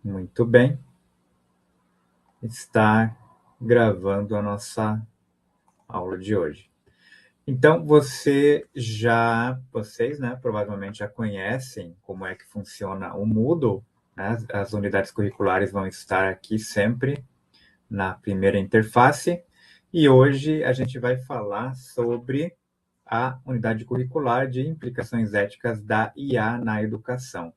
Muito bem, está gravando a nossa aula de hoje. Então, vocês, né, provavelmente já conhecem como é que funciona o Moodle, né? As unidades curriculares vão estar aqui sempre na primeira interface, e hoje a gente vai falar sobre a unidade curricular de implicações éticas da IA na educação.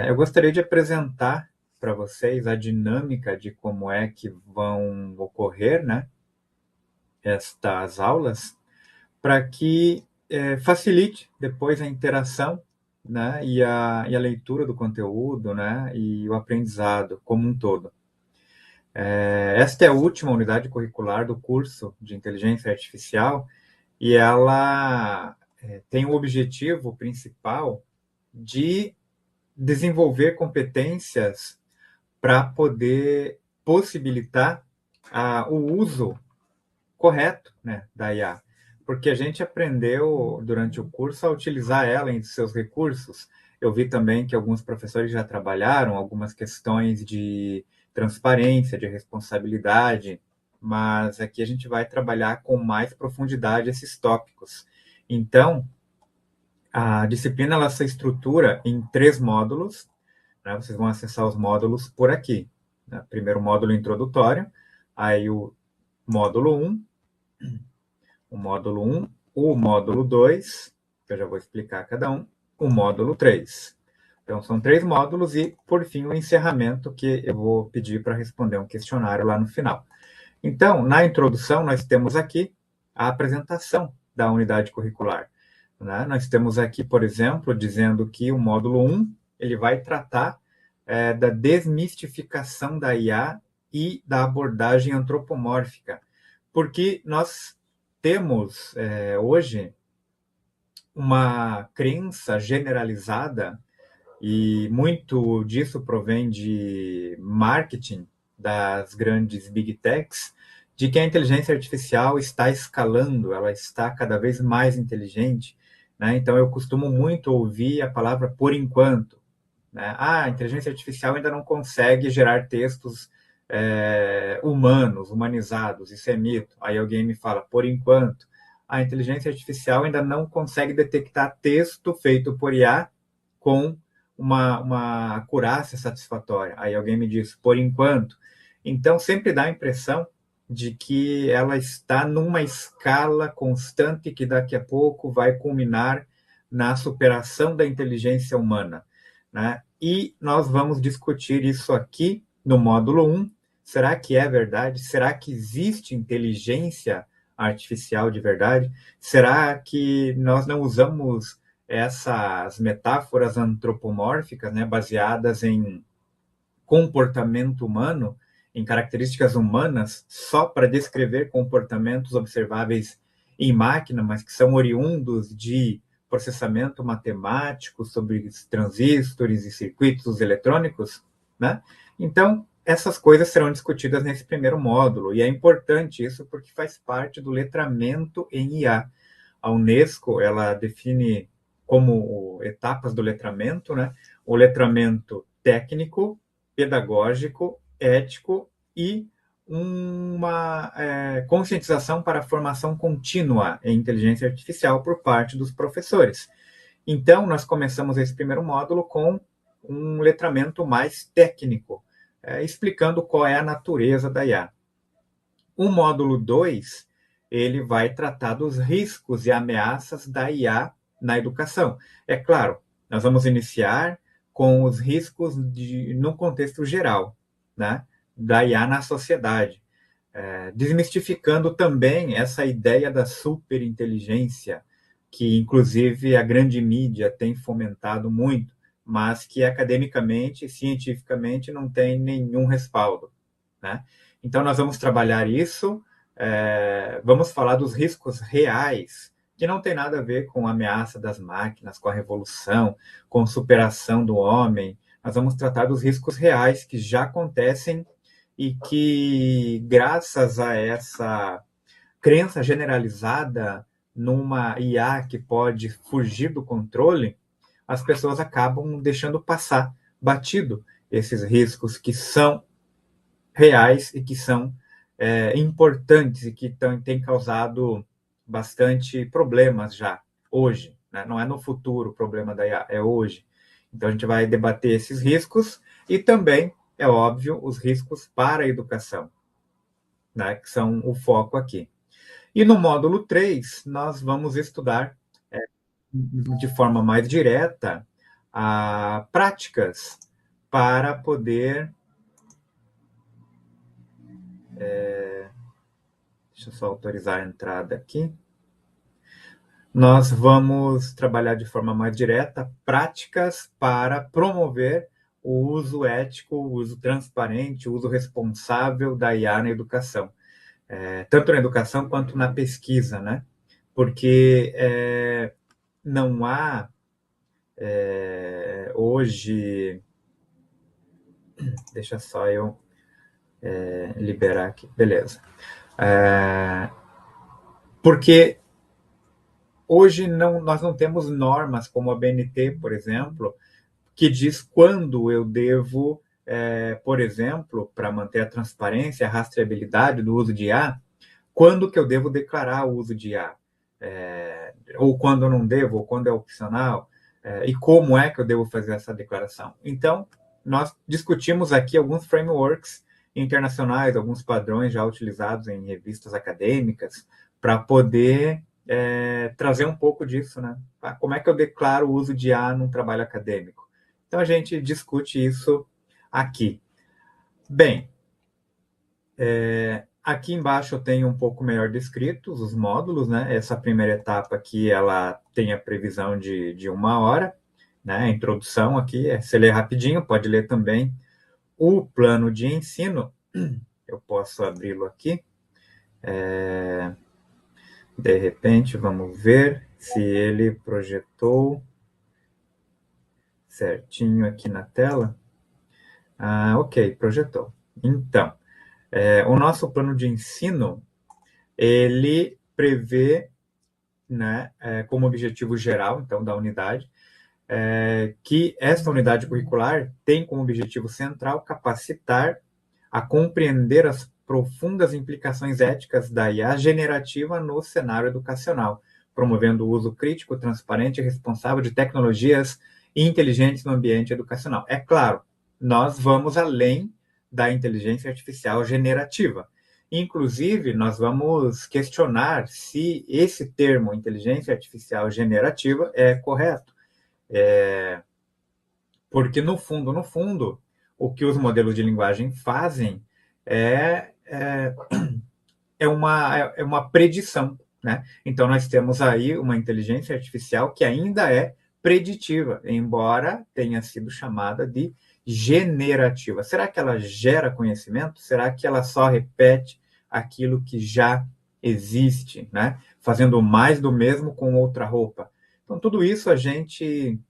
Eu gostaria de apresentar para vocês a dinâmica de como é que vão ocorrer, né, estas aulas, para que facilite depois a interação, né, e a leitura do conteúdo, né, e o aprendizado como um todo. Esta é a última unidade curricular do curso de Inteligência Artificial e ela tem o objetivo principal de desenvolver competências para poder possibilitar o uso correto, né, da IA, porque a gente aprendeu durante o curso a utilizar ela em seus recursos. Eu vi também que alguns professores já trabalharam algumas questões de transparência, de responsabilidade, mas aqui a gente vai trabalhar com mais profundidade esses tópicos. Então, a disciplina ela se estrutura em 3 módulos, né? Vocês vão acessar os módulos por aqui, né? Primeiro módulo introdutório, aí o módulo 1, o módulo 1, o módulo 2, que eu já vou explicar cada um, o módulo 3. Então, são 3 módulos e, por fim, o encerramento, que eu vou pedir para responder um questionário lá no final. Então, na introdução, nós temos aqui a apresentação da unidade curricular, né? Nós temos aqui, por exemplo, dizendo que o módulo 1 ele vai tratar da desmistificação da IA e da abordagem antropomórfica, porque nós temos hoje uma crença generalizada, e muito disso provém de marketing das grandes big techs, de que a inteligência artificial está escalando, ela está cada vez mais inteligente, né? Então, eu costumo muito ouvir a palavra por enquanto, né? A inteligência artificial ainda não consegue gerar textos humanos, humanizados, isso é mito. Aí alguém me fala, por enquanto, a inteligência artificial ainda não consegue detectar texto feito por IA com uma acurácia satisfatória. Aí alguém me diz, por enquanto. Então, sempre dá a impressão de que ela está numa escala constante que daqui a pouco vai culminar na superação da inteligência humana, né? E nós vamos discutir isso aqui no módulo 1. Será que é verdade? Será que existe inteligência artificial de verdade? Será que nós não usamos essas metáforas antropomórficas, né, baseadas em comportamento humano, em características humanas, só para descrever comportamentos observáveis em máquina, mas que são oriundos de processamento matemático sobre transistores e circuitos eletrônicos, né? Então, essas coisas serão discutidas nesse primeiro módulo, e é importante isso porque faz parte do letramento em IA. A Unesco, ela define como etapas do letramento, né? O letramento técnico, pedagógico, ético e uma conscientização para a formação contínua em inteligência artificial por parte dos professores. Então, nós começamos esse primeiro módulo com um letramento mais técnico, explicando qual é a natureza da IA. O módulo 2, ele vai tratar dos riscos e ameaças da IA na educação. É claro, nós vamos iniciar com os riscos no contexto geral, né, da IA na sociedade, desmistificando também essa ideia da superinteligência, que inclusive a grande mídia tem fomentado muito, mas que academicamente, cientificamente, não tem nenhum respaldo, né? Então, nós vamos trabalhar isso, vamos falar dos riscos reais, que não tem nada a ver com a ameaça das máquinas, com a revolução, com superação do homem. Nós vamos tratar dos riscos reais que já acontecem e que, graças a essa crença generalizada numa IA que pode fugir do controle, as pessoas acabam deixando passar batido esses riscos que são reais e que são importantes e que têm causado bastante problemas já, hoje, né? Não é no futuro o problema da IA, é hoje. Então, a gente vai debater esses riscos e também, é óbvio, os riscos para a educação, né? Que são o foco aqui. E no módulo 3, nós vamos estudar de forma mais direta práticas para poder. Deixa eu só autorizar a entrada aqui. Nós vamos trabalhar de forma mais direta práticas para promover o uso ético, o uso transparente, o uso responsável da IA na educação. Tanto na educação quanto na pesquisa, né? Porque não há hoje. Deixa só eu liberar aqui, beleza. Porque hoje nós não temos normas como a BNT, por exemplo, que diz quando eu devo, por exemplo, para manter a transparência, a rastreabilidade do uso de IA, quando que eu devo declarar o uso de IA, ou quando eu não devo, ou quando é opcional, e como é que eu devo fazer essa declaração. Então, nós discutimos aqui alguns frameworks internacionais, alguns padrões já utilizados em revistas acadêmicas, para poder trazer um pouco disso, né? Como é que eu declaro o uso de IA num trabalho acadêmico? Então, a gente discute isso aqui. Bem, aqui embaixo eu tenho um pouco melhor descritos os módulos, né? Essa primeira etapa aqui, ela tem a previsão de 1 hora, né? A introdução aqui, você lê rapidinho, pode ler também o plano de ensino. Eu posso abri-lo aqui. De repente, vamos ver se ele projetou certinho aqui na tela. Ok, projetou. Então, o nosso plano de ensino, ele prevê, né, como objetivo geral, então, da unidade, que esta unidade curricular tem como objetivo central capacitar a compreender as profundas implicações éticas da IA generativa no cenário educacional, promovendo o uso crítico, transparente e responsável de tecnologias inteligentes no ambiente educacional. É claro, nós vamos além da inteligência artificial generativa. Inclusive, nós vamos questionar se esse termo inteligência artificial generativa é correto. Porque, no fundo, o que os modelos de linguagem fazem é uma predição, né? Então, nós temos aí uma inteligência artificial que ainda é preditiva, embora tenha sido chamada de generativa. Será que ela gera conhecimento? Será que ela só repete aquilo que já existe, né? Fazendo mais do mesmo com outra roupa? Então, tudo isso a gente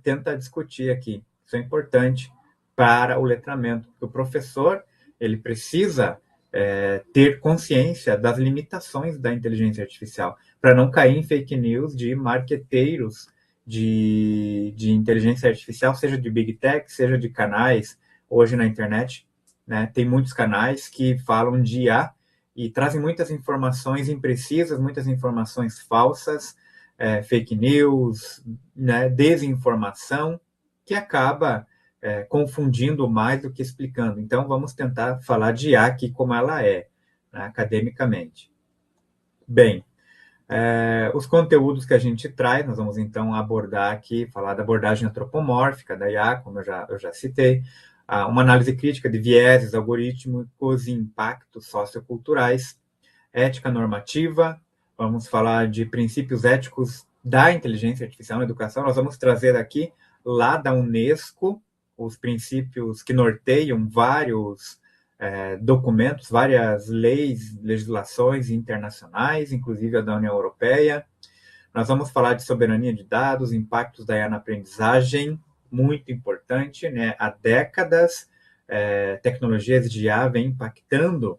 tenta discutir aqui. Isso é importante para o letramento. O professor, ele precisa ter consciência das limitações da inteligência artificial, para não cair em fake news de marqueteiros de inteligência artificial, seja de big tech, seja de canais, hoje na internet, né, tem muitos canais que falam de IA e trazem muitas informações imprecisas, muitas informações falsas, fake news, né, desinformação, que acaba confundindo mais do que explicando. Então, vamos tentar falar de IA aqui como ela é, né, academicamente. Bem, os conteúdos que a gente traz, nós vamos então abordar aqui, falar da abordagem antropomórfica da IA, como eu já citei, uma análise crítica de vieses algorítmicos e impactos socioculturais, ética normativa, vamos falar de princípios éticos da inteligência artificial na educação, nós vamos trazer aqui, lá da Unesco, os princípios que norteiam vários documentos, várias leis, legislações internacionais, inclusive a da União Europeia. Nós vamos falar de soberania de dados, impactos da IA na aprendizagem, muito importante, né? Há décadas, tecnologias de IA vêm impactando,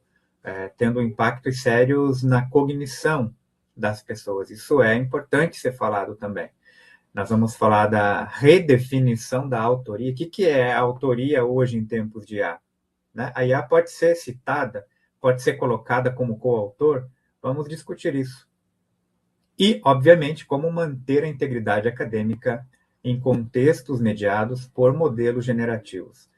tendo impactos sérios na cognição das pessoas. Isso é importante ser falado também. Nós vamos falar da redefinição da autoria. O que é a autoria hoje em tempos de IA? Né? A IA pode ser citada, pode ser colocada como coautor. Vamos discutir isso. E, obviamente, como manter a integridade acadêmica em contextos mediados por modelos generativos.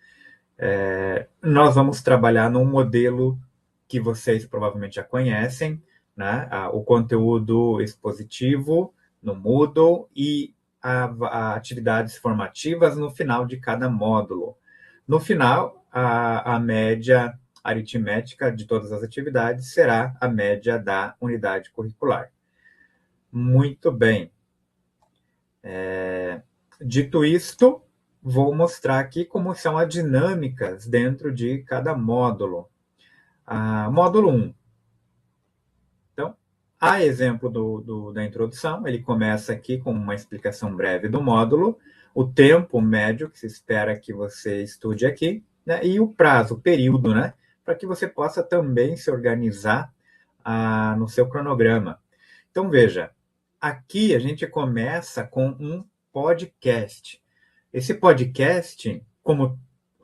Nós vamos trabalhar num modelo que vocês provavelmente já conhecem, né? O conteúdo expositivo no Moodle e atividades formativas no final de cada módulo. No final, a média aritmética de todas as atividades será a média da unidade curricular. Muito bem. Dito isto, vou mostrar aqui como são as dinâmicas dentro de cada módulo. Módulo 1. Então, a exemplo da introdução, ele começa aqui com uma explicação breve do módulo, o tempo médio que se espera que você estude aqui, né, e o prazo, o período, né, para que você possa também se organizar no seu cronograma. Então, veja, aqui a gente começa com um podcast. Esse podcast, como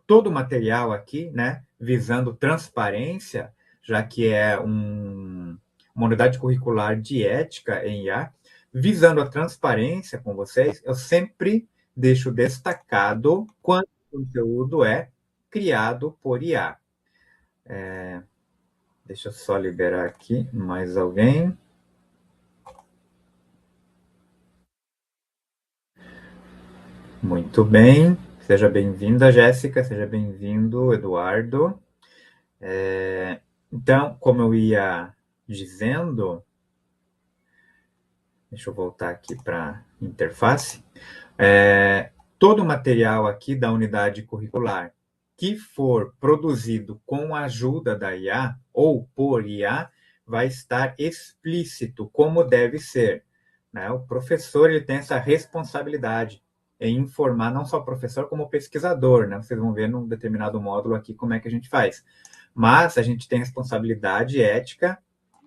todo o material aqui, né, visando transparência, já que é uma unidade curricular de ética em IA, visando a transparência com vocês, eu sempre deixo destacado quando o conteúdo é criado por IA. Deixa eu só liberar aqui mais alguém. Muito bem. Seja bem-vinda, Jéssica. Seja bem-vindo, Eduardo. Então, como eu ia dizendo, deixa eu voltar aqui para a interface. Todo o material aqui da unidade curricular que for produzido com a ajuda da IA ou por IA vai estar explícito como deve ser. Né? O professor ele tem essa responsabilidade em informar não só o professor como o pesquisador. Né? Vocês vão ver num determinado módulo aqui como é que a gente faz. Mas a gente tem responsabilidade ética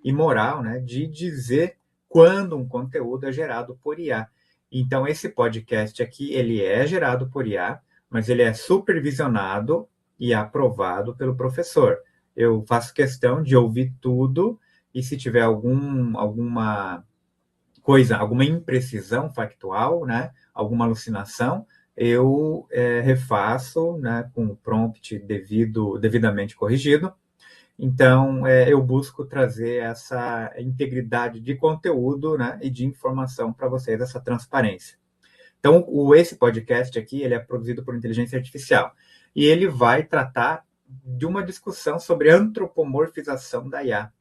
e moral, né, de dizer quando um conteúdo é gerado por IA. Então, esse podcast aqui, ele é gerado por IA, mas ele é supervisionado e aprovado pelo professor. Eu faço questão de ouvir tudo e se tiver alguma coisa, alguma imprecisão factual, né, alguma alucinação, eu refaço, né, com o prompt devidamente corrigido. Então, eu busco trazer essa integridade de conteúdo, né, e de informação para vocês, essa transparência. Então, esse podcast aqui, ele é produzido por inteligência artificial. E ele vai tratar de uma discussão sobre antropomorfização da IA.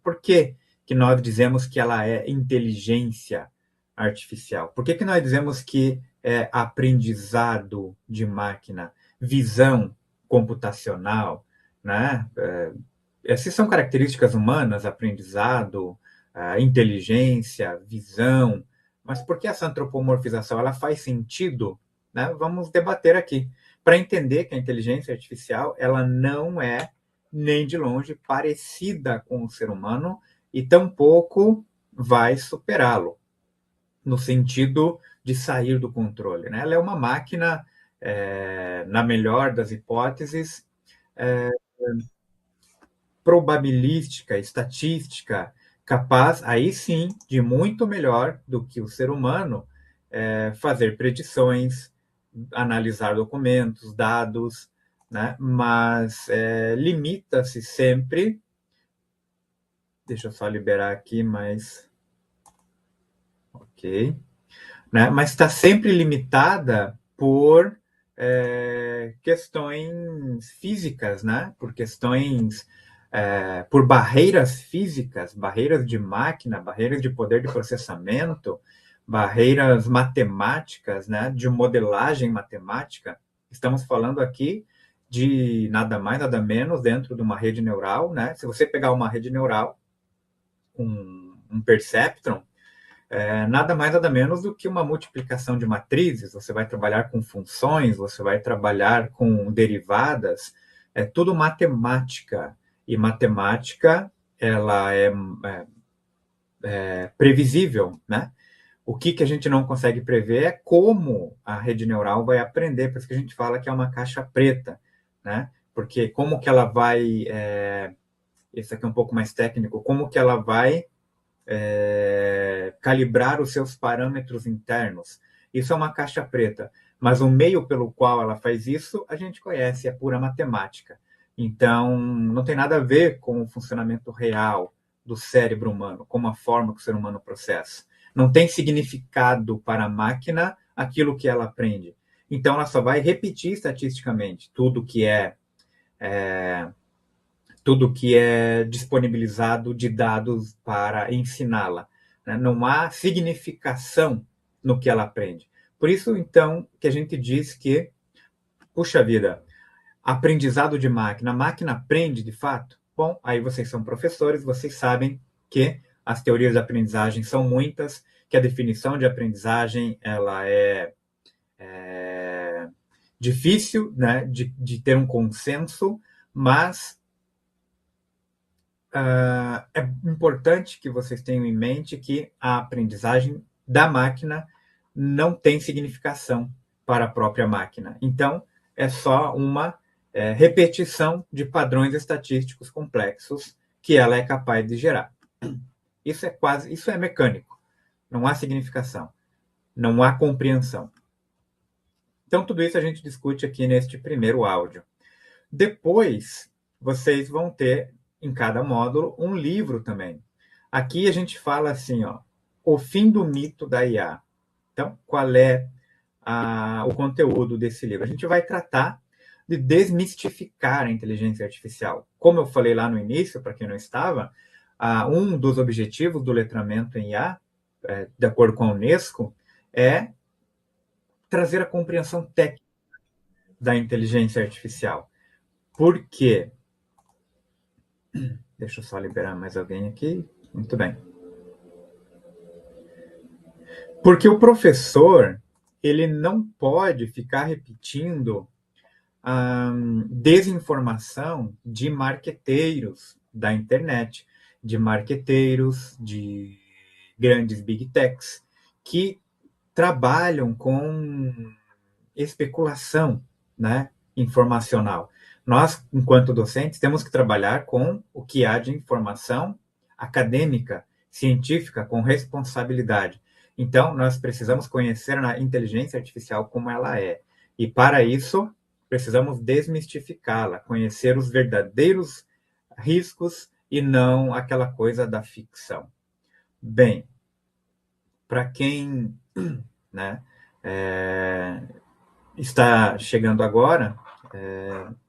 Por que que nós dizemos que ela é inteligência artificial? Por que que nós dizemos que é aprendizado de máquina, visão computacional, né? Essas são características humanas, aprendizado, inteligência, visão, mas por que essa antropomorfização ela faz sentido? Né? Vamos debater aqui para entender que a inteligência artificial ela não é nem de longe parecida com o ser humano e tampouco vai superá-lo no sentido de sair do controle. Né? Ela é uma máquina, na melhor das hipóteses, probabilística, estatística, capaz, aí sim, de muito melhor do que o ser humano fazer predições, analisar documentos, dados, né? Mas limita-se sempre. Deixa eu só liberar aqui, mas. Ok. Né? Mas está sempre limitada por questões físicas, né? Por questões, por barreiras físicas, barreiras de máquina, barreiras de poder de processamento, barreiras matemáticas, né? De modelagem matemática. Estamos falando aqui de nada mais, nada menos dentro de uma rede neural, né? Se você pegar uma rede neural, um perceptron, nada mais, nada menos do que uma multiplicação de matrizes. Você vai trabalhar com funções, você vai trabalhar com derivadas, é tudo matemática. E matemática, ela é previsível, né? O que a gente não consegue prever é como a rede neural vai aprender, por isso que a gente fala que é uma caixa preta, né? Porque como que ela vai, isso aqui é um pouco mais técnico, como que ela vai calibrar os seus parâmetros internos. Isso é uma caixa preta, mas o meio pelo qual ela faz isso, a gente conhece, é pura matemática. Então, não tem nada a ver com o funcionamento real do cérebro humano, como a forma que o ser humano processa. Não tem significado para a máquina aquilo que ela aprende. Então, ela só vai repetir estatisticamente tudo que é disponibilizado de dados para ensiná-la. Né? Não há significação no que ela aprende. Por isso, então, que a gente diz que, puxa vida, aprendizado de máquina, a máquina aprende de fato? Bom, aí vocês são professores, vocês sabem que as teorias de aprendizagem são muitas, que a definição de aprendizagem ela é difícil, né, de ter um consenso, mas é importante que vocês tenham em mente que a aprendizagem da máquina não tem significação para a própria máquina. Então, é só uma repetição de padrões estatísticos complexos que ela é capaz de gerar. Isso é mecânico. Não há significação, não há compreensão. Então, tudo isso a gente discute aqui neste primeiro áudio. Depois, vocês vão ter em cada módulo um livro também. Aqui a gente fala assim, ó, o fim do mito da IA. Então, qual é o conteúdo desse livro? A gente vai tratar de desmistificar a inteligência artificial. Como eu falei lá no início, para quem não estava, um dos objetivos do letramento em IA, de acordo com a Unesco, é trazer a compreensão técnica da inteligência artificial. Por quê? Deixa eu só liberar mais alguém aqui. Muito bem. Porque o professor, ele não pode ficar repetindo desinformação de marqueteiros da internet, de marqueteiros, de grandes big techs, que trabalham com especulação, né, informacional. Nós, enquanto docentes, temos que trabalhar com o que há de informação acadêmica, científica, com responsabilidade. Então, nós precisamos conhecer a inteligência artificial como ela é. E, para isso, precisamos desmistificá-la, conhecer os verdadeiros riscos e não aquela coisa da ficção. Bem, para quem, né, está chegando agora,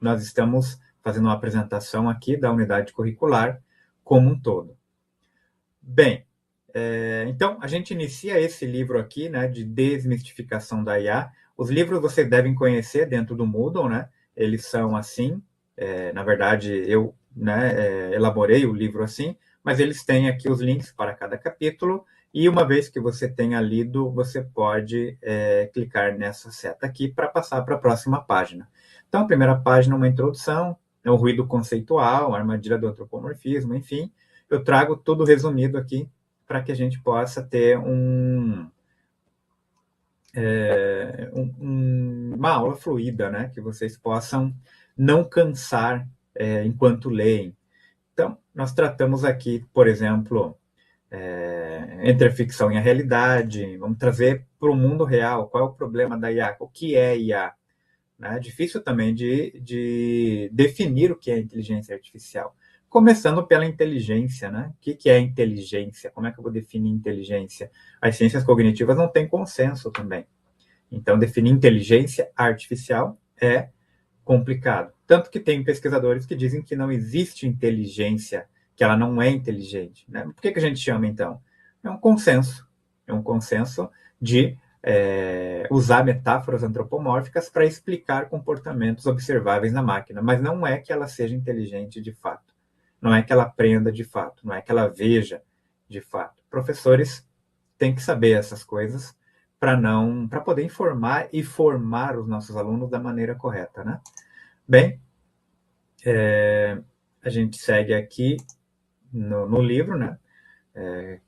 nós estamos fazendo uma apresentação aqui da unidade curricular como um todo. Bem, então a gente inicia esse livro aqui, né, de desmistificação da IA. Os livros vocês devem conhecer dentro do Moodle, né? Eles são assim. Na verdade, eu, né, elaborei o livro assim, mas eles têm aqui os links para cada capítulo. E uma vez que você tenha lido, você pode clicar nessa seta aqui para passar para a próxima página. Então, a primeira página é uma introdução, é o ruído conceitual, a armadilha do antropomorfismo, enfim. Eu trago tudo resumido aqui para que a gente possa ter uma aula fluida, né? Que vocês possam não cansar enquanto leem. Então, nós tratamos aqui, por exemplo, entre a ficção e a realidade, vamos trazer para o mundo real, qual é o problema da IA, o que é IA. Né? É difícil também de definir o que é inteligência artificial. Começando pela inteligência, né? O que é inteligência? Como é que eu vou definir inteligência? As ciências cognitivas não têm consenso também. Então, definir inteligência artificial é complicado. Tanto que tem pesquisadores que dizem que não existe inteligência, que ela não é inteligente. Né? Por que a gente chama, então? É um consenso. É um consenso de usar metáforas antropomórficas para explicar comportamentos observáveis na máquina, mas não é que ela seja inteligente de fato. Não é que ela aprenda de fato, não é que ela veja de fato. Professores têm que saber essas coisas para poder informar e formar os nossos alunos da maneira correta, né? Bem, a gente segue aqui no livro, né?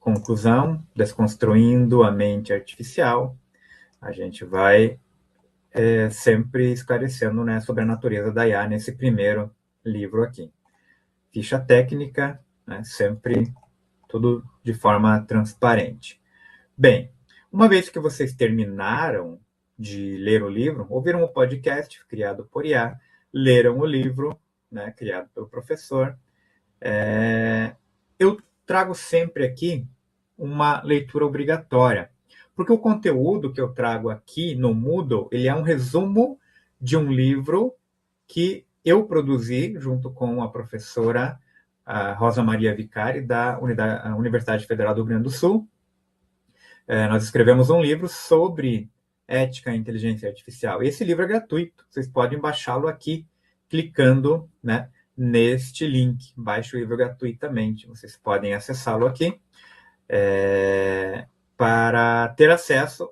conclusão, Desconstruindo a Mente Artificial. A gente vai sempre esclarecendo, né, sobre a natureza da IA nesse primeiro livro aqui. Ficha técnica, né, sempre tudo de forma transparente. Bem, uma vez que vocês terminaram de ler o livro, ouviram o podcast criado por IA, leram o livro, né, criado pelo professor, eu trago sempre aqui uma leitura obrigatória, porque o conteúdo que eu trago aqui no Moodle, ele é um resumo de um livro que eu produzi junto com a professora Rosa Maria Vicari, da Universidade Federal do Rio Grande do Sul. Nós escrevemos um livro sobre ética e inteligência artificial. Esse livro é gratuito, vocês podem baixá-lo aqui, clicando, né, neste link. Baixe o livro gratuitamente, vocês podem acessá-lo aqui para ter acesso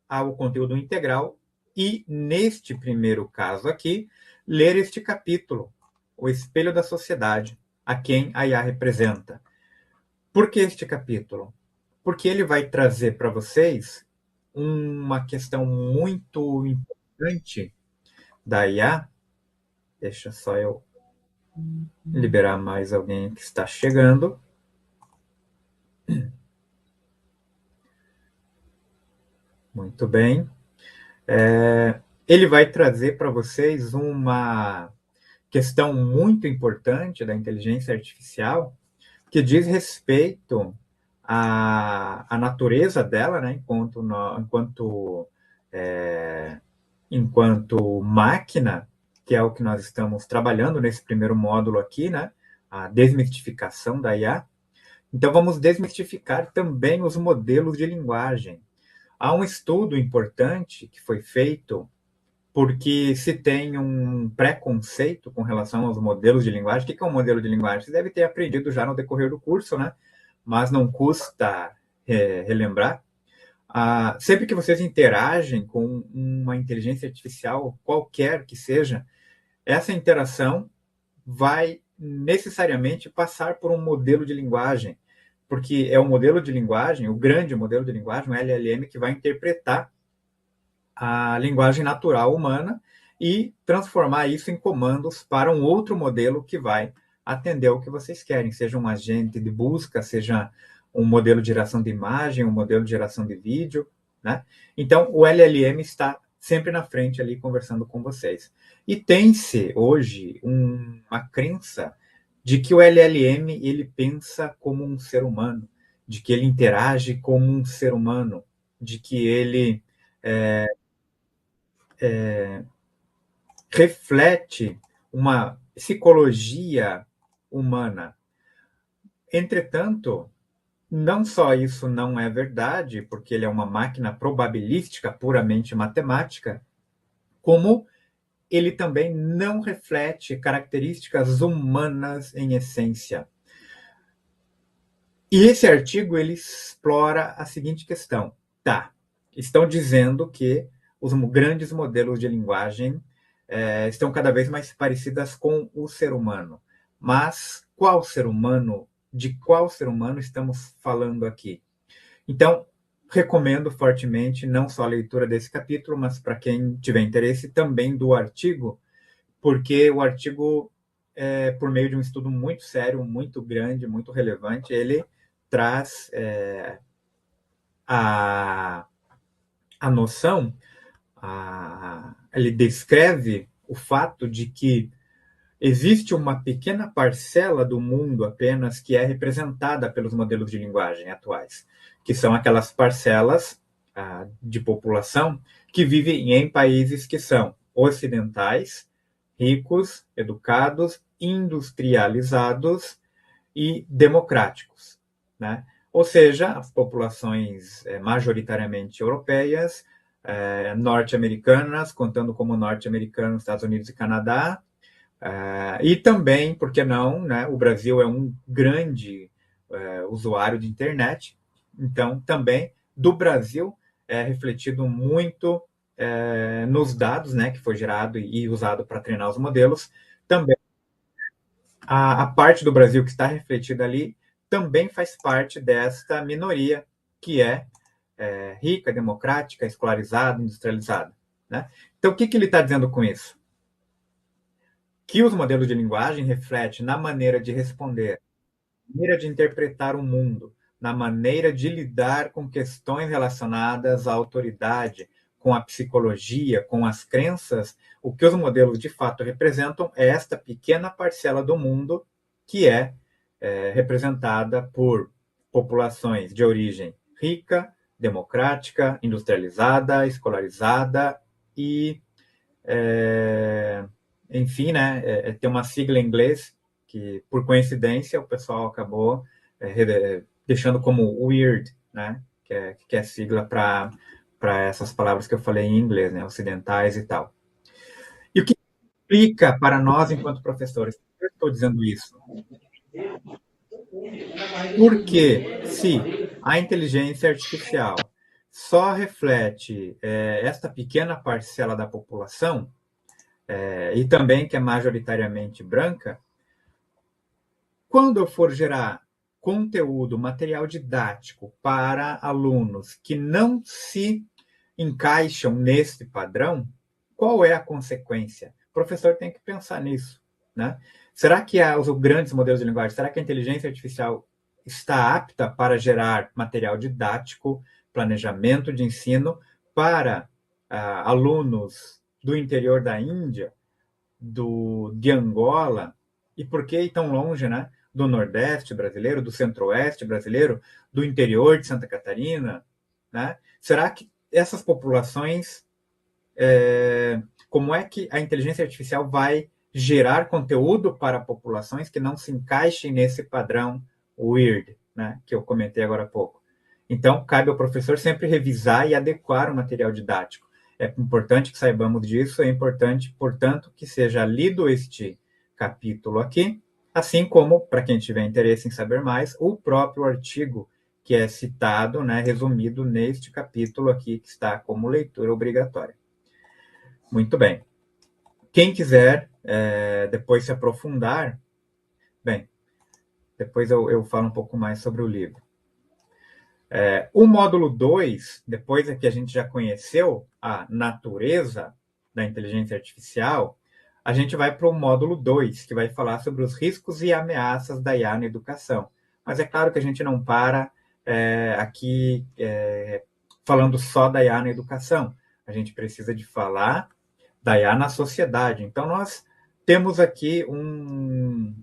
ao conteúdo integral e, neste primeiro caso aqui, ler este capítulo, O Espelho da Sociedade, a quem a IA representa. Por que este capítulo? Porque ele vai trazer para vocês uma questão muito importante da IA. Deixa só eu liberar mais alguém que está chegando. Muito bem. Ele vai trazer para vocês uma questão muito importante da inteligência artificial que diz respeito à natureza dela, né, enquanto máquina, que é o que nós estamos trabalhando nesse primeiro módulo aqui, né, a desmistificação da IA. Então, vamos desmistificar também os modelos de linguagem. Há um estudo importante que foi feito porque se tem um preconceito com relação aos modelos de linguagem. O que é um modelo de linguagem? Você deve ter aprendido já no decorrer do curso, né? Mas não custa relembrar. Sempre que vocês interagem com uma inteligência artificial, qualquer que seja, essa interação vai necessariamente passar por um modelo de linguagem, porque é o modelo de linguagem, o grande modelo de linguagem, o LLM, que vai interpretar a linguagem natural humana e transformar isso em comandos para um outro modelo que vai atender o que vocês querem, seja um agente de busca, seja um modelo de geração de imagem, um modelo de geração de vídeo, né? Então, o LLM está sempre na frente ali conversando com vocês. E tem-se hoje uma crença de que o LLM ele pensa como um ser humano, de que ele interage como um ser humano, de que ele reflete uma psicologia humana. Entretanto, não só isso não é verdade, porque ele é uma máquina probabilística, puramente matemática, como ele também não reflete características humanas em essência. E esse artigo ele explora a seguinte questão. Tá, estão dizendo que os grandes modelos de linguagem estão cada vez mais parecidas com o ser humano. Mas qual ser humano, de qual ser humano estamos falando aqui? Então, recomendo fortemente não só a leitura desse capítulo, mas para quem tiver interesse também do artigo, porque o artigo, por meio de um estudo muito sério, muito grande, muito relevante, ele traz a noção, ele descreve o fato de que existe uma pequena parcela do mundo apenas que é representada pelos modelos de linguagem atuais, que são aquelas parcelas de população que vivem em países que são ocidentais, ricos, educados, industrializados e democráticos, né? Ou seja, as populações majoritariamente europeias, norte-americanas, contando como norte-americanos, Estados Unidos e Canadá, e também, por que não, né, o Brasil é um grande usuário de internet, então também do Brasil é refletido muito nos dados, né, que foi gerado e usado para treinar os modelos. Também a parte do Brasil que está refletida ali também faz parte desta minoria que é rica, democrática, escolarizada, industrializada, né? Então, o que ele está dizendo com isso? Que os modelos de linguagem refletem na maneira de responder, na maneira de interpretar o mundo, na maneira de lidar com questões relacionadas à autoridade, com a psicologia, com as crenças. O que os modelos de fato representam é esta pequena parcela do mundo que é representada por populações de origem rica, democrática, industrializada, escolarizada e, enfim, né, tem uma sigla em inglês que, por coincidência, o pessoal acabou deixando como weird, né, que é sigla para essas palavras que eu falei em inglês, né, ocidentais e tal. E o que implica para nós, enquanto professores? Por que eu estou dizendo isso? Porque se a inteligência artificial só reflete esta pequena parcela da população, e também que é majoritariamente branca, quando eu for gerar conteúdo, material didático para alunos que não se encaixam nesse padrão, qual é a consequência? O professor tem que pensar nisso, né? Será que os grandes modelos de linguagem, será que a inteligência artificial está apta para gerar material didático, planejamento de ensino para alunos do interior da Índia, de Angola, e por que ir tão longe, né? Do Nordeste brasileiro, do Centro-Oeste brasileiro, do interior de Santa Catarina, né? Será que essas populações, como é que a inteligência artificial vai gerar conteúdo para populações que não se encaixem nesse padrão weird, né? Que eu comentei agora há pouco. Então, cabe ao professor sempre revisar e adequar o material didático. É importante que saibamos disso, é importante, portanto, que seja lido este capítulo aqui, assim como, para quem tiver interesse em saber mais, o próprio artigo que é citado, né, resumido neste capítulo aqui, que está como leitura obrigatória. Muito bem. Quem quiser depois se aprofundar, bem, depois eu falo um pouco mais sobre o livro. O módulo 2, depois que a gente já conheceu a natureza da inteligência artificial, a gente vai para o módulo 2, que vai falar sobre os riscos e ameaças da IA na educação. Mas é claro que a gente não para aqui falando só da IA na educação. A gente precisa de falar da IA na sociedade. Então, nós temos aqui um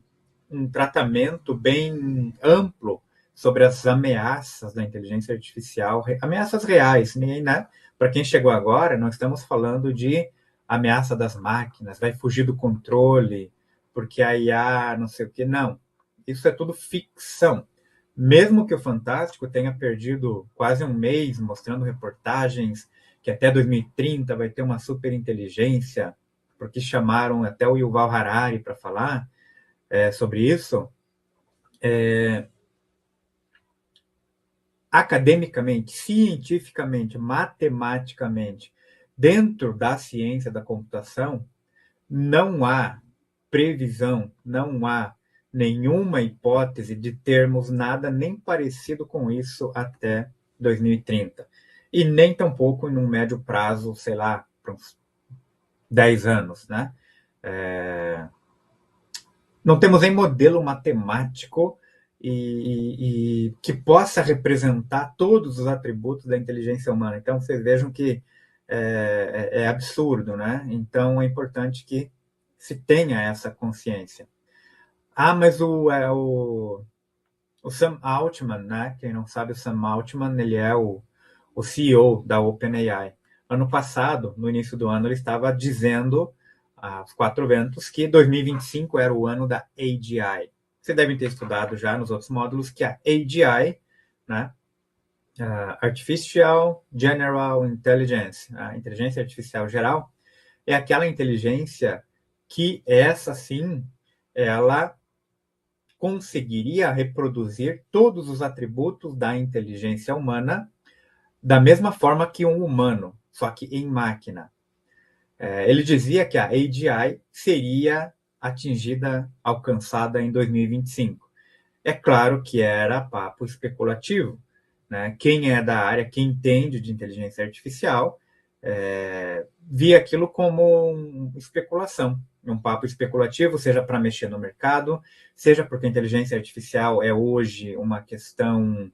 tratamento bem amplo sobre as ameaças da inteligência artificial, ameaças reais, né? Para quem chegou agora, nós estamos falando de ameaça das máquinas, vai fugir do controle, porque a IA não sei o que, não. Isso é tudo ficção. Mesmo que o Fantástico tenha perdido quase um mês mostrando reportagens que até 2030 vai ter uma superinteligência, porque chamaram até o Yuval Harari para falar sobre isso, academicamente, cientificamente, matematicamente, dentro da ciência da computação, não há previsão, não há nenhuma hipótese de termos nada nem parecido com isso até 2030. E nem tampouco em um médio prazo, sei lá, para uns 10 anos, né? Não temos nem modelo matemático e que possa representar todos os atributos da inteligência humana. Então, vocês vejam que é absurdo, né? Então, é importante que se tenha essa consciência. Mas o Sam Altman, né? Quem não sabe, o Sam Altman, ele é o CEO da OpenAI. Ano passado, no início do ano, ele estava dizendo aos quatro ventos que 2025 era o ano da AGI. Vocês devem ter estudado já nos outros módulos que a AGI, né, Artificial General Intelligence, a inteligência artificial geral, é aquela inteligência que essa sim, ela conseguiria reproduzir todos os atributos da inteligência humana da mesma forma que um humano, só que em máquina. Ele dizia que a AGI seria atingida, alcançada em 2025. é claro que era papo especulativo, né? Quem é da área, quem entende de inteligência artificial, via aquilo como especulação, um papo especulativo, seja para mexer no mercado, seja porque a inteligência artificial é hoje uma questão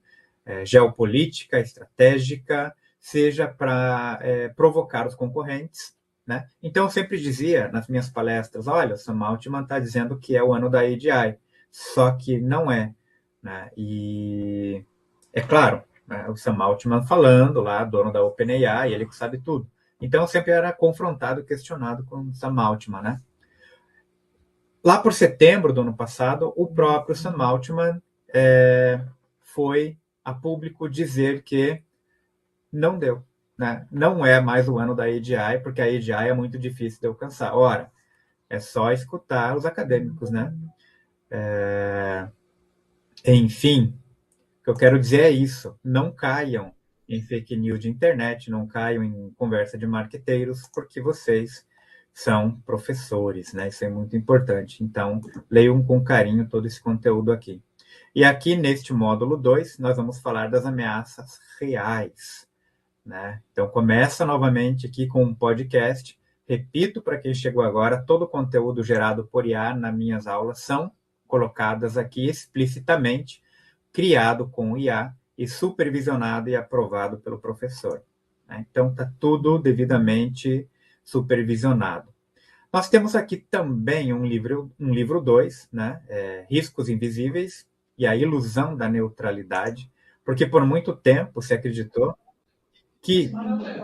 geopolítica, estratégica, seja para provocar os concorrentes, né? Então, eu sempre dizia nas minhas palestras, olha, o Sam Altman está dizendo que é o ano da AGI, só que não é, né? E é claro, né, o Sam Altman falando lá, dono da OpenAI, ele que sabe tudo. Então, eu sempre era confrontado, questionado com o Sam Altman, né? Lá por setembro do ano passado, o próprio Sam Altman foi a público dizer que não deu, né? Não é mais o ano da AGI, porque a AGI é muito difícil de alcançar. Ora, é só escutar os acadêmicos, né? Enfim, o que eu quero dizer é isso. Não caiam em fake news de internet, não caiam em conversa de marqueteiros, porque vocês são professores, né? Isso é muito importante. Então, leiam com carinho todo esse conteúdo aqui. E aqui, neste módulo 2, nós vamos falar das ameaças reais, né? Então, começa novamente aqui com um podcast. Repito para quem chegou agora, todo o conteúdo gerado por IA nas minhas aulas são colocadas aqui explicitamente, criado com IA e supervisionado e aprovado pelo professor, né? Então, está tudo devidamente supervisionado. Nós temos aqui também um livro 2, né? Riscos Invisíveis e a Ilusão da Neutralidade, porque por muito tempo se acreditou que,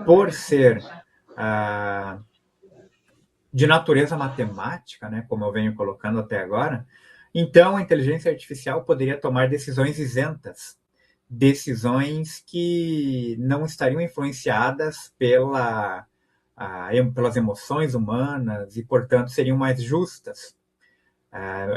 por ser de natureza matemática, né, como eu venho colocando até agora, então a inteligência artificial poderia tomar decisões isentas, decisões que não estariam influenciadas pelas emoções humanas e, portanto, seriam mais justas.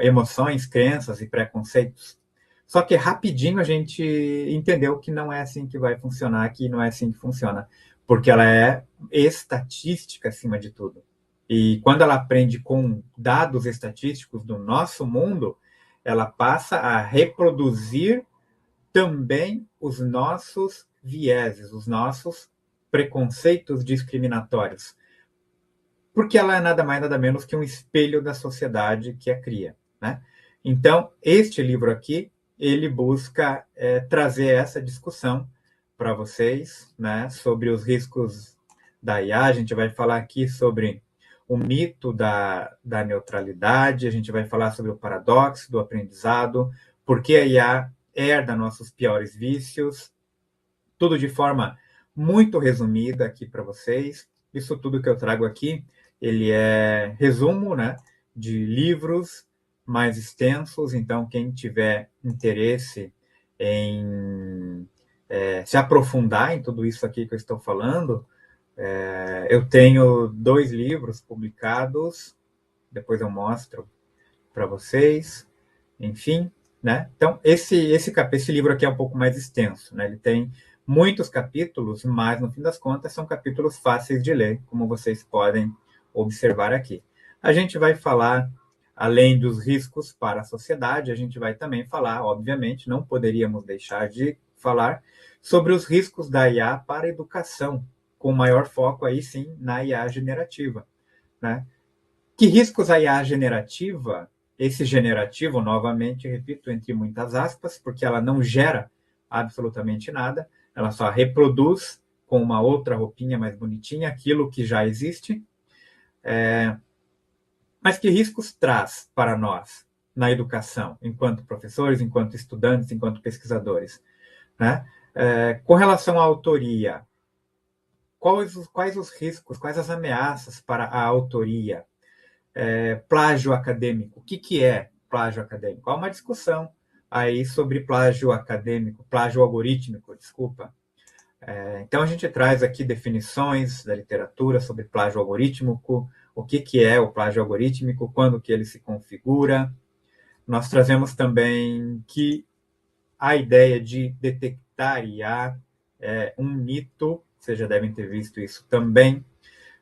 Emoções, crenças e preconceitos. Só que rapidinho a gente entendeu que não é assim que vai funcionar, que não é assim que funciona, porque ela é estatística acima de tudo. E quando ela aprende com dados estatísticos do nosso mundo, ela passa a reproduzir também os nossos vieses, os nossos preconceitos discriminatórios, porque ela é nada mais nada menos que um espelho da sociedade que a cria, né? Então, este livro aqui, ele busca trazer essa discussão para vocês, né, sobre os riscos da IA. A gente vai falar aqui sobre o mito da neutralidade, a gente vai falar sobre o paradoxo do aprendizado, por que a IA herda nossos piores vícios, tudo de forma muito resumida aqui para vocês. Isso tudo que eu trago aqui, ele é resumo, né, de livros mais extensos. Então, quem tiver interesse em se aprofundar em tudo isso aqui que eu estou falando, eu tenho 2 livros publicados, depois eu mostro para vocês, enfim, né? Então, esse livro aqui é um pouco mais extenso, né? Ele tem muitos capítulos, mas no fim das contas são capítulos fáceis de ler, como vocês podem observar aqui. A gente vai falar, além dos riscos para a sociedade, a gente vai também falar, obviamente, não poderíamos deixar de falar sobre os riscos da IA para a educação, com maior foco aí sim na IA generativa, né? Que riscos a IA generativa, esse generativo, novamente, repito, entre muitas aspas, porque ela não gera absolutamente nada, ela só reproduz com uma outra roupinha mais bonitinha aquilo que já existe. Mas que riscos traz para nós na educação, enquanto professores, enquanto estudantes, enquanto pesquisadores, né? Com relação à autoria, quais os riscos, quais as ameaças para a autoria? Plágio acadêmico. O que é plágio acadêmico? Há uma discussão aí sobre plágio acadêmico, plágio algorítmico, desculpa. Então, a gente traz aqui definições da literatura sobre plágio algorítmico, o que é o plágio algorítmico, quando que ele se configura. Nós trazemos também que a ideia de detectar IA é um mito, vocês já devem ter visto isso também.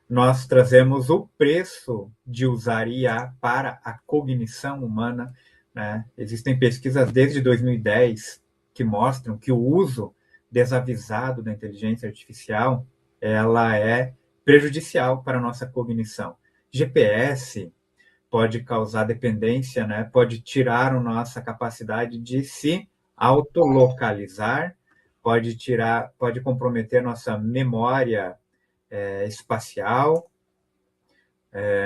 Nós trazemos o preço de usar IA para a cognição humana. né? Existem pesquisas desde 2010 que mostram que o uso desavisado da inteligência artificial ela é prejudicial para a nossa cognição. GPS pode causar dependência, né? Pode tirar a nossa capacidade de se autolocalizar, pode comprometer nossa memória espacial,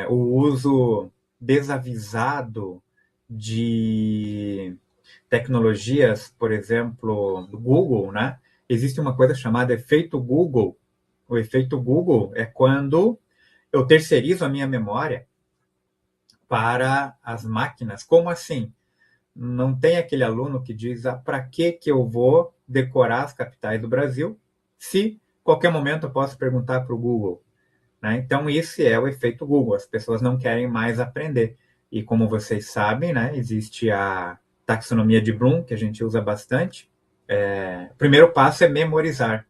o uso desavisado de tecnologias, por exemplo, do Google, né? Existe uma coisa chamada efeito Google. O efeito Google é quando eu terceirizo a minha memória para as máquinas. Como assim? Não tem aquele aluno que diz para que eu vou decorar as capitais do Brasil se qualquer momento eu posso perguntar para o Google, né? Então, esse é o efeito Google. As pessoas não querem mais aprender. E como vocês sabem, né, existe a taxonomia de Bloom, que a gente usa bastante. O primeiro passo é memorizar.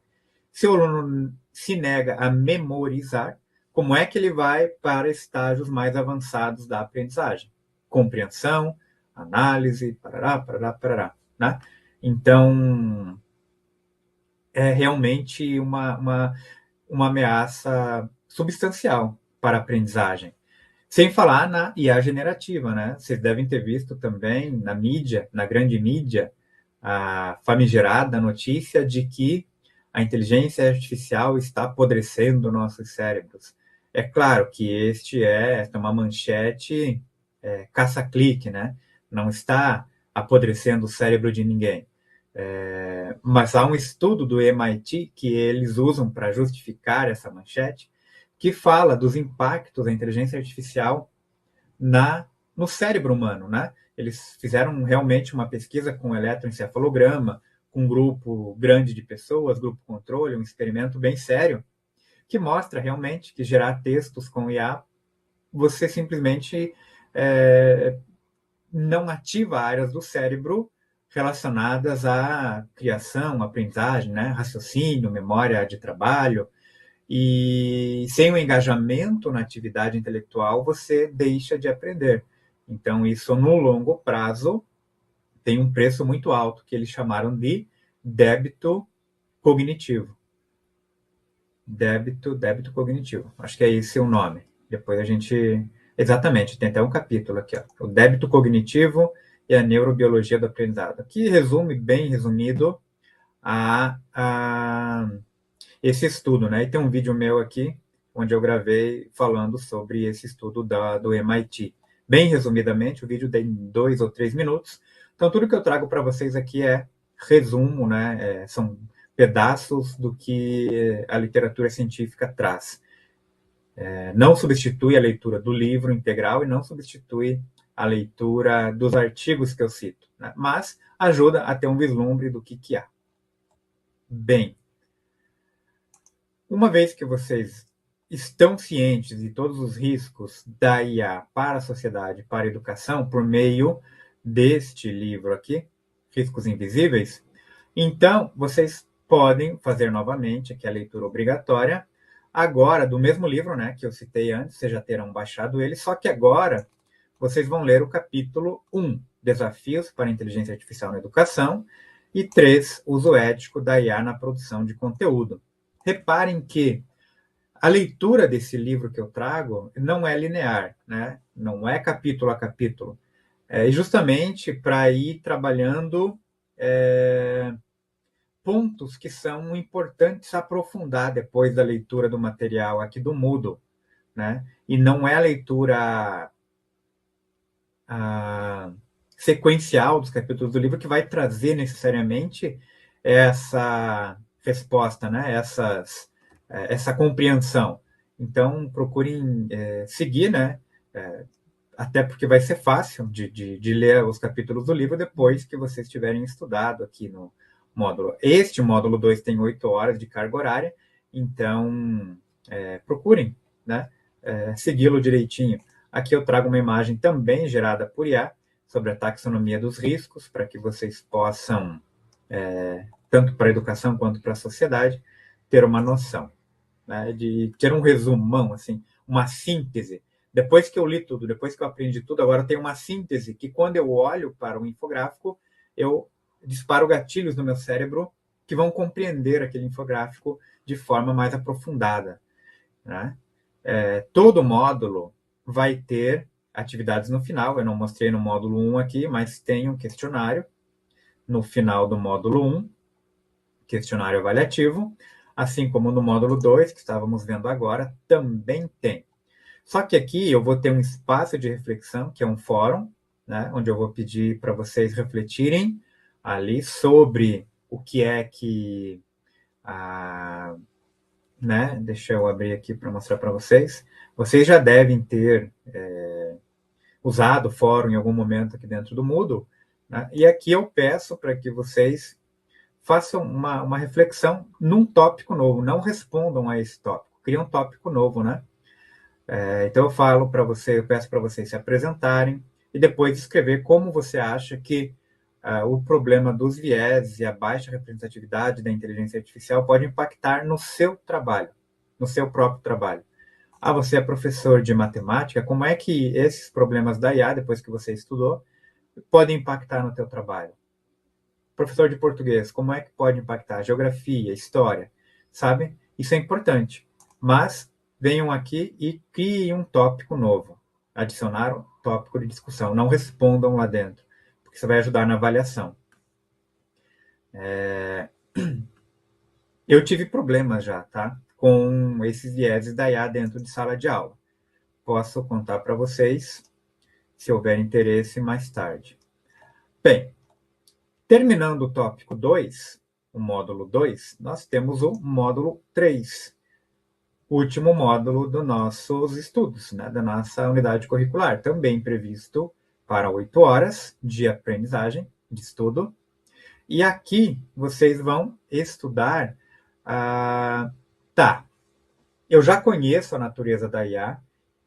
Se o aluno se nega a memorizar, como é que ele vai para estágios mais avançados da aprendizagem? Compreensão, análise, parará, parará, parará, né? Então, é realmente uma ameaça substancial para a aprendizagem. Sem falar na IA generativa, né? Vocês devem ter visto também na mídia, na grande mídia, a famigerada notícia de que a inteligência artificial está apodrecendo nossos cérebros. É claro que esta é uma manchete caça-clique, né? Não está apodrecendo o cérebro de ninguém. Mas há um estudo do MIT que eles usam para justificar essa manchete, que fala dos impactos da inteligência artificial no cérebro humano, né? Eles fizeram realmente uma pesquisa com eletroencefalograma, com um grupo grande de pessoas, grupo controle, um experimento bem sério, que mostra realmente que gerar textos com IA, você simplesmente não ativa áreas do cérebro relacionadas à criação, aprendizagem, né? Raciocínio, memória de trabalho. E sem o engajamento na atividade intelectual, você deixa de aprender. Então, isso no longo prazo tem um preço muito alto, que eles chamaram de débito cognitivo. Débito cognitivo. Acho que é esse o nome. Depois a gente. Exatamente, tem até um capítulo aqui, ó. O débito cognitivo e a neurobiologia do aprendizado, que resume, bem resumido, a esse estudo, né? E tem um vídeo meu aqui, onde eu gravei falando sobre esse estudo do MIT. Bem resumidamente, o vídeo tem 2 ou 3 minutos. Então, tudo que eu trago para vocês aqui é resumo, né? São pedaços do que a literatura científica traz. Não substitui a leitura do livro integral e não substitui a leitura dos artigos que eu cito, né? Mas ajuda a ter um vislumbre do que há. Bem, uma vez que vocês estão cientes de todos os riscos da IA para a sociedade, para a educação, por meio deste livro aqui, Riscos Invisíveis, então vocês podem fazer novamente aqui a leitura obrigatória, agora do mesmo livro, né, que eu citei antes, vocês já terão baixado ele, só que agora vocês vão ler o capítulo 1, Desafios para a Inteligência Artificial na Educação, e 3, Uso Ético da IA na Produção de Conteúdo. Reparem que a leitura desse livro que eu trago não é linear, né? Não é capítulo a capítulo. É justamente para ir trabalhando pontos que são importantes aprofundar depois da leitura do material aqui do Moodle, né? E não é a leitura sequencial dos capítulos do livro que vai trazer necessariamente essa resposta, né? Essa compreensão. Então, procurem seguir, né? Até porque vai ser fácil de ler os capítulos do livro depois que vocês tiverem estudado aqui no módulo. Este módulo 2 tem 8 horas de carga horária, então procurem, né? Segui-lo direitinho. Aqui eu trago uma imagem também gerada por IA sobre a taxonomia dos riscos, para que vocês possam, tanto para a educação quanto para a sociedade, ter uma noção, né, de ter um resumão, assim, uma síntese Depois que eu li tudo, depois que eu aprendi tudo, agora tem uma síntese que quando eu olho para o infográfico, eu disparo gatilhos no meu cérebro que vão compreender aquele infográfico de forma mais aprofundada, né? Todo módulo vai ter atividades no final. Eu não mostrei no módulo 1 aqui, mas tem um questionário no final do módulo 1, questionário avaliativo, assim como no módulo 2, que estávamos vendo agora, também tem. Só que aqui eu vou ter um espaço de reflexão, que é um fórum, né, onde eu vou pedir para vocês refletirem ali sobre o que é que... né, deixa eu abrir aqui para mostrar para vocês. Vocês já devem ter usado o fórum em algum momento aqui dentro do Moodle, né, e aqui eu peço para que vocês façam uma reflexão num tópico novo, não respondam a esse tópico, criem um tópico novo, né? Então eu falo para você, eu peço para vocês se apresentarem e depois escrever como você acha que o problema dos vieses e a baixa representatividade da inteligência artificial pode impactar no seu trabalho, no seu próprio trabalho. Você é professor de matemática, como é que esses problemas da IA, depois que você estudou, podem impactar no teu trabalho? Professor de português, como é que pode impactar? Geografia, história, sabe? Isso é importante. Mas venham aqui e criem um tópico novo. Adicionar um tópico de discussão. Não respondam lá dentro, porque isso vai ajudar na avaliação. Eu tive problemas já, tá? Com esses vieses da IA dentro de sala de aula. Posso contar para vocês, se houver interesse, mais tarde. Bem, terminando o tópico 2, o módulo 2, nós temos o módulo 3, último módulo dos nossos estudos, né, da nossa unidade curricular, também previsto para 8 horas de aprendizagem, de estudo. E aqui vocês vão estudar... eu já conheço a natureza da IA,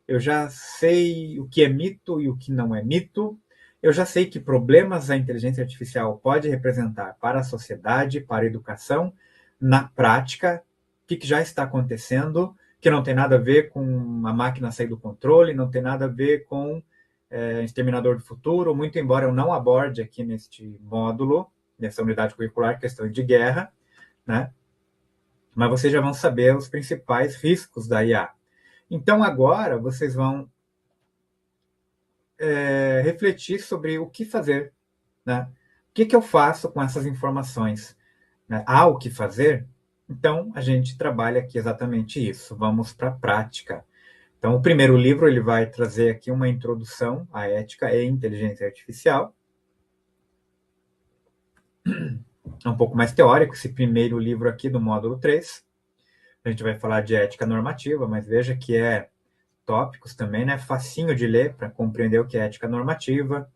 eu já sei o que é mito e o que não é mito, eu já sei que problemas a inteligência artificial pode representar para a sociedade, para a educação, na prática, o que já está acontecendo, que não tem nada a ver com a máquina sair do controle, não tem nada a ver com Exterminador do Futuro, muito embora eu não aborde aqui neste módulo, nessa unidade curricular, questões de guerra, né? Mas vocês já vão saber os principais riscos da IA. Então, agora, vocês vão refletir sobre o que fazer, né? O que eu faço com essas informações? Né? Há o que fazer? Então, a gente trabalha aqui exatamente isso. Vamos para a prática. Então, o primeiro livro ele vai trazer aqui uma introdução à ética e inteligência artificial. É um pouco mais teórico, esse primeiro livro aqui do módulo 3. A gente vai falar de ética normativa, mas veja que tópicos também, né? Facinho de ler para compreender o que é ética normativa.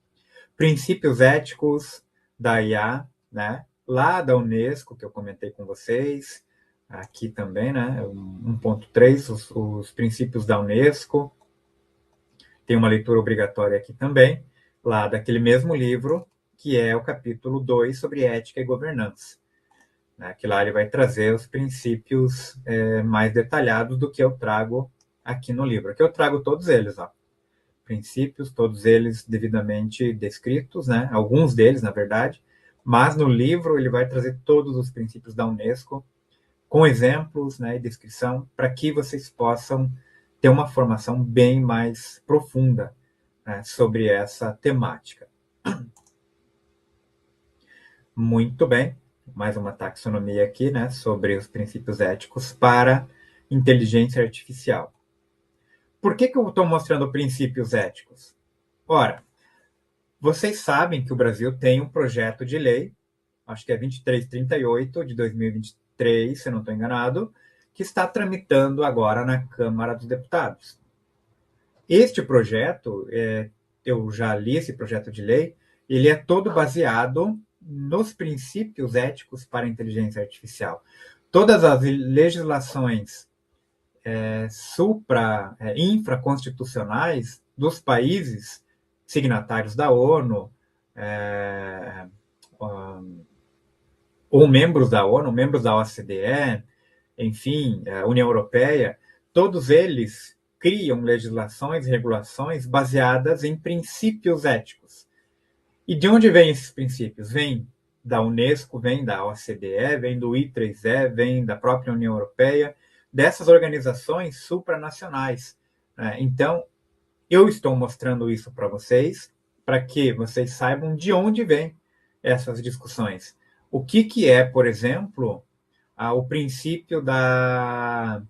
Princípios éticos da IA, né? Lá da Unesco, que eu comentei com vocês. Aqui também, né? 1.3, os princípios da Unesco. Tem uma leitura obrigatória aqui também, lá daquele mesmo livro, que é o capítulo 2 sobre ética e governança. Né? Que lá ele vai trazer os princípios mais detalhados do que eu trago aqui no livro. Aqui eu trago todos eles, ó. Princípios, todos eles devidamente descritos, né? Alguns deles, na verdade, mas no livro ele vai trazer todos os princípios da Unesco, com exemplos, né, e descrição, para que vocês possam ter uma formação bem mais profunda, né, sobre essa temática. Muito bem, mais uma taxonomia aqui, né, sobre os princípios éticos para inteligência artificial. Por que eu estou mostrando princípios éticos? Ora, vocês sabem que o Brasil tem um projeto de lei, acho que é 2338 de 2023, se eu não estou enganado, que está tramitando agora na Câmara dos Deputados. Este projeto, eu já li esse projeto de lei, ele é todo baseado nos princípios éticos para a inteligência artificial. Todas as legislações infraconstitucionais dos países signatários da ONU, ou membros da ONU, membros da OCDE, enfim, a União Europeia, todos eles criam legislações e regulações baseadas em princípios éticos. E de onde vêm esses princípios? Vêm da Unesco, vêm da OCDE, vêm do I3E, vêm da própria União Europeia, dessas organizações supranacionais. Então, eu estou mostrando isso para que vocês saibam de onde vêm essas discussões. O que é, por exemplo, o princípio da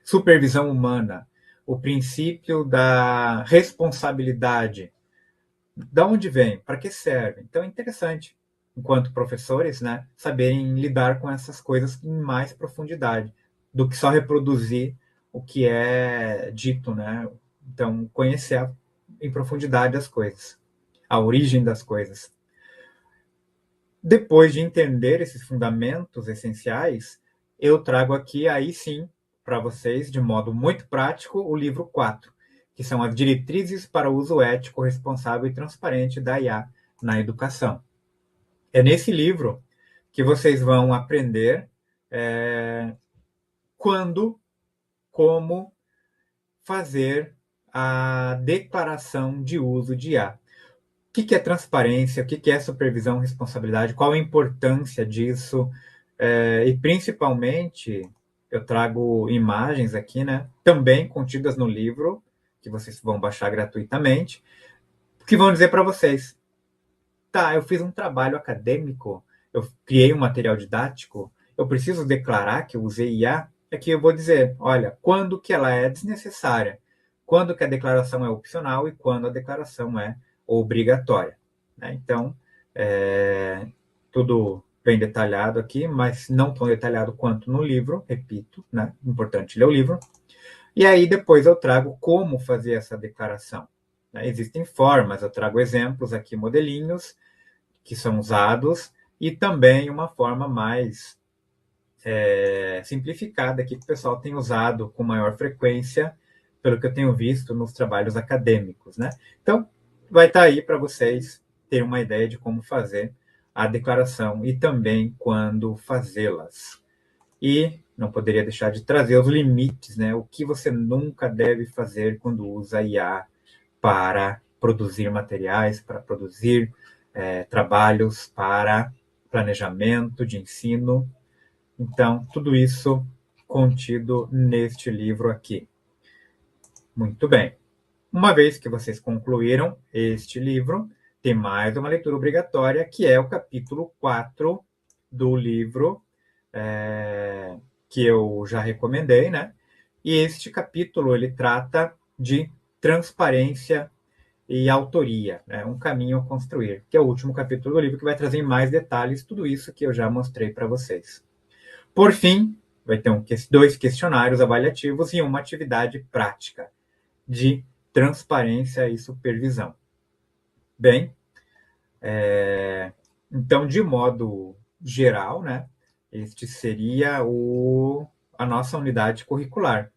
supervisão humana, o princípio da responsabilidade. Da onde vem? Para que serve? Então é interessante, enquanto professores, né, saberem lidar com essas coisas em mais profundidade, do que só reproduzir o que é dito, né? Então, conhecer em profundidade as coisas, a origem das coisas. Depois de entender esses fundamentos essenciais, eu trago aqui, aí sim, para vocês, de modo muito prático, o livro 4, que são as diretrizes para o uso ético, responsável e transparente da IA na educação. É nesse livro que vocês vão aprender quando, como fazer a declaração de uso de IA. O que é transparência? O que é supervisão, responsabilidade? Qual a importância disso? E principalmente, eu trago imagens aqui, né? Também contidas no livro, que vocês vão baixar gratuitamente, que vão dizer para vocês: tá, eu fiz um trabalho acadêmico, eu criei um material didático, eu preciso declarar que eu usei IA. Aqui eu vou dizer, olha, quando que ela é desnecessária, quando que a declaração é opcional e quando a declaração é obrigatória. Então, tudo bem detalhado aqui, mas não tão detalhado quanto no livro, repito, né? Importante ler o livro. E aí depois eu trago como fazer essa declaração. Existem formas, eu trago exemplos aqui, modelinhos, que são usados, e também uma forma mais simplificada que o pessoal tem usado com maior frequência, pelo que eu tenho visto nos trabalhos acadêmicos, né? Então, vai estar aí para vocês terem uma ideia de como fazer a declaração e também quando fazê-las. E não poderia deixar de trazer os limites, né? O que você nunca deve fazer quando usa IA para produzir materiais, para produzir trabalhos, para planejamento de ensino. Então, tudo isso contido neste livro aqui. Muito bem. Uma vez que vocês concluíram este livro, tem mais uma leitura obrigatória, que é o capítulo 4 do livro, que eu já recomendei, né? E este capítulo, ele trata de transparência e autoria, né? Um caminho a construir, que é o último capítulo do livro, que vai trazer em mais detalhes tudo isso que eu já mostrei para vocês. Por fim, vai ter 2 questionários avaliativos e uma atividade prática de transparência e supervisão. Bem, então, de modo geral, né, este seria a nossa unidade curricular.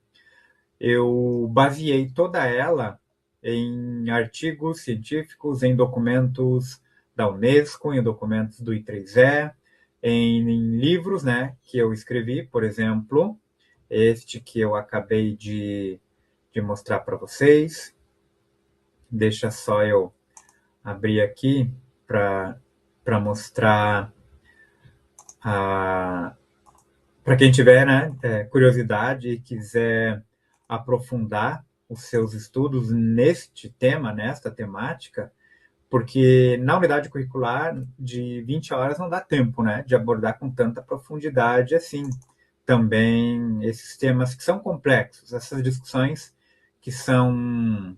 Eu baseei toda ela em artigos científicos, em documentos da Unesco, em documentos do I3E, em livros, né, que eu escrevi, por exemplo, este que eu acabei de mostrar para vocês. Deixa só eu abrir aqui para mostrar para quem tiver, né, curiosidade e quiser aprofundar os seus estudos neste tema, nesta temática, porque na unidade curricular de 20 horas não dá tempo, né, de abordar com tanta profundidade assim também esses temas que são complexos, essas discussões que são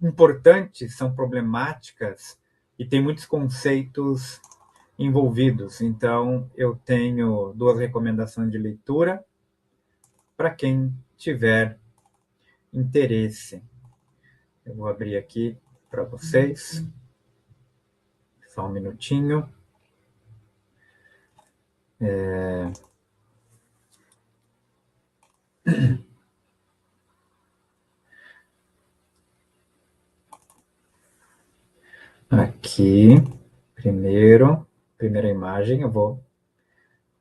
importantes, são problemáticas e tem muitos conceitos envolvidos. Então, eu tenho 2 recomendações de leitura para quem tiver interesse. Eu vou abrir aqui para vocês. Só um minutinho. Aqui, primeira imagem,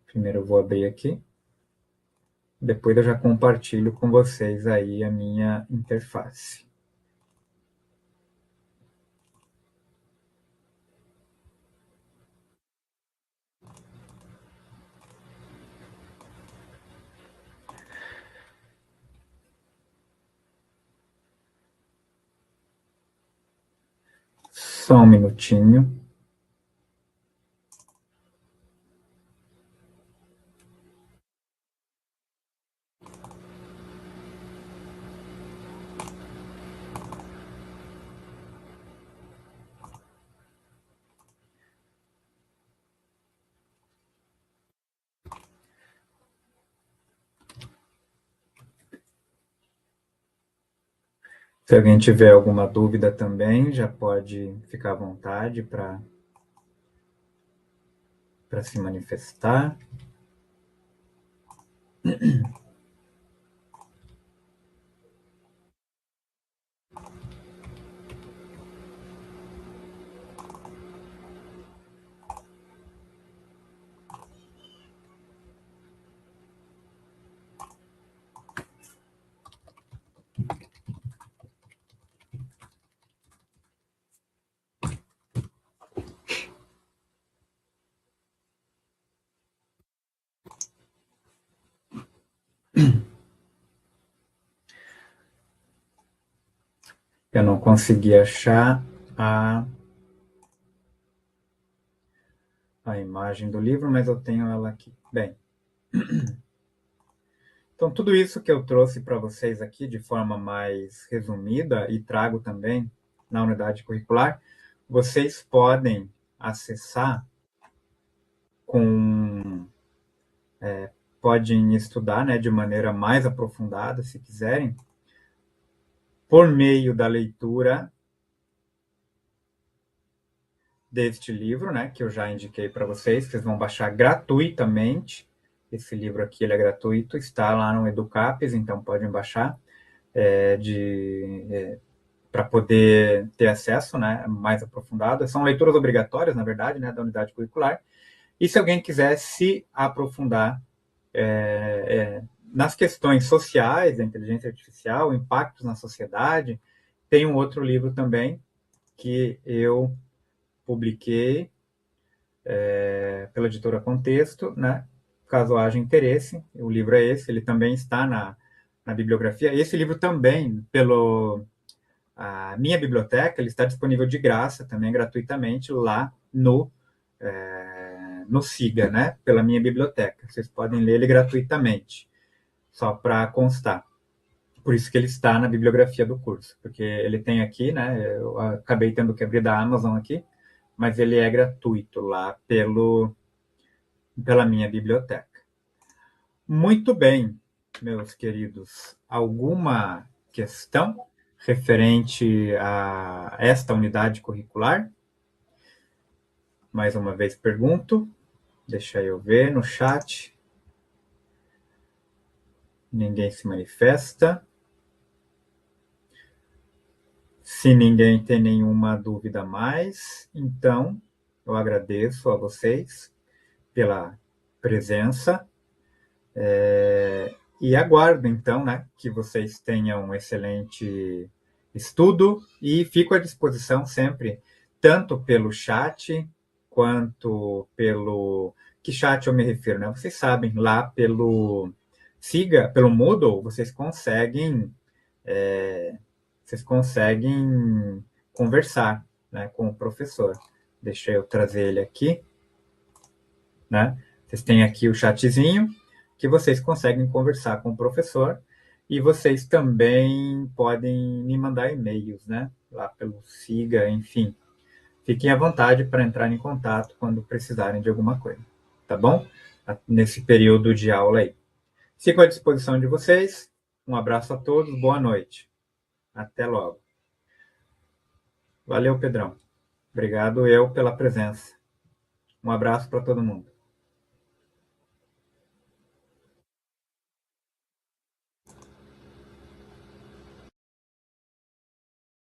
primeiro eu vou abrir aqui. Depois eu já compartilho com vocês aí a minha interface. Só um minutinho. Se alguém tiver alguma dúvida também, já pode ficar à vontade para se manifestar. Eu não consegui achar a imagem do livro, mas eu tenho ela aqui. Bem, então tudo isso que eu trouxe para vocês aqui de forma mais resumida e trago também na unidade curricular, vocês podem acessar com podem estudar, né, de maneira mais aprofundada, se quiserem, por meio da leitura deste livro, né, que eu já indiquei para vocês, que vocês vão baixar gratuitamente. Esse livro aqui ele é gratuito, está lá no Educapes, então podem baixar para poder ter acesso, né, mais aprofundado. São leituras obrigatórias, na verdade, né, da unidade curricular. E se alguém quiser se aprofundar nas questões sociais da inteligência artificial, impactos na sociedade, tem um outro livro também que eu publiquei pela editora Contexto, né? Caso haja interesse, o livro é esse, ele também está na bibliografia. Esse livro também, pelo a minha biblioteca, ele está disponível de graça, também gratuitamente, lá no Siga, né? Pela minha biblioteca. Vocês podem ler ele gratuitamente, só para constar. Por isso que ele está na bibliografia do curso, porque ele tem aqui, né? Eu acabei tendo que abrir da Amazon aqui, mas ele é gratuito lá pela minha biblioteca. Muito bem, meus queridos. Alguma questão referente a esta unidade curricular? Mais uma vez pergunto. Deixa eu ver no chat. Ninguém se manifesta. Se ninguém tem nenhuma dúvida mais, então eu agradeço a vocês pela presença e aguardo, então, né, que vocês tenham um excelente estudo e fico à disposição sempre, tanto pelo chat quanto pelo... Que chat eu me refiro, né? Vocês sabem, lá pelo Moodle, vocês conseguem conversar, né, com o professor. Deixa eu trazer ele aqui, né? Vocês têm aqui o chatzinho que vocês conseguem conversar com o professor e vocês também podem me mandar e-mails, né? Lá pelo Siga, enfim. Fiquem à vontade para entrar em contato quando precisarem de alguma coisa, tá bom? Nesse período de aula aí. Fico à disposição de vocês. Um abraço a todos, boa noite. Até logo. Valeu, Pedrão. Obrigado eu pela presença. Um abraço para todo mundo.